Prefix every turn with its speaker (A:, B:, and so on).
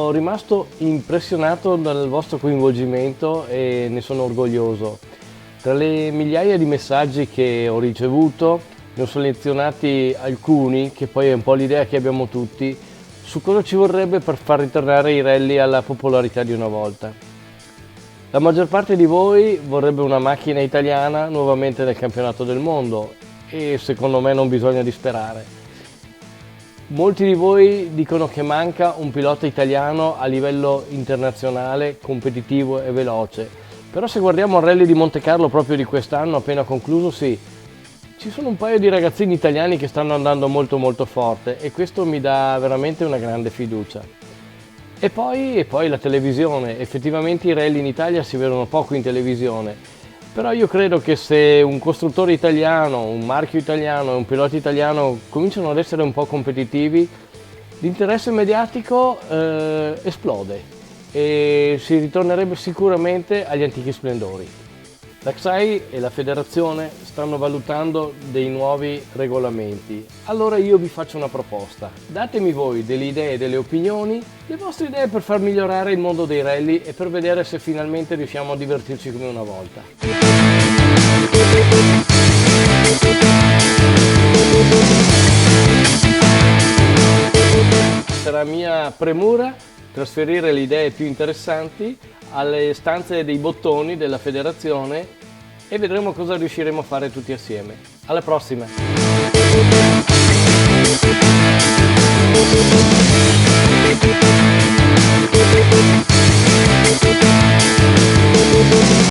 A: sono rimasto impressionato dal vostro coinvolgimento e ne sono orgoglioso. Tra le migliaia di messaggi che ho ricevuto, ne ho selezionati alcuni, che poi è un po' l'idea che abbiamo tutti, su cosa ci vorrebbe per far ritornare i rally alla popolarità di una volta. La maggior parte di voi vorrebbe una macchina italiana nuovamente nel campionato del mondo e secondo me non bisogna disperare. Molti di voi dicono che manca un pilota italiano a livello internazionale, competitivo e veloce. Però se guardiamo il rally di Monte Carlo proprio di quest'anno, appena concluso, sì, ci sono un paio di ragazzini italiani che stanno andando molto forte e questo mi dà veramente una grande fiducia. E poi la televisione, effettivamente i rally in Italia si vedono poco in televisione. Però io credo che se un costruttore italiano, un marchio italiano e un pilota italiano cominciano ad essere un po' competitivi, l'interesse mediatico esplode e si ritornerebbe sicuramente agli antichi splendori. La XAI e la federazione stanno valutando dei nuovi regolamenti. Allora io vi faccio una proposta. Datemi voi delle idee e delle opinioni, le vostre idee per far migliorare il mondo dei rally e per vedere se finalmente riusciamo a divertirci come una volta. Sarà mia premura trasferire le idee più interessanti alle stanze dei bottoni della federazione e vedremo cosa riusciremo a fare tutti assieme. Alla prossima!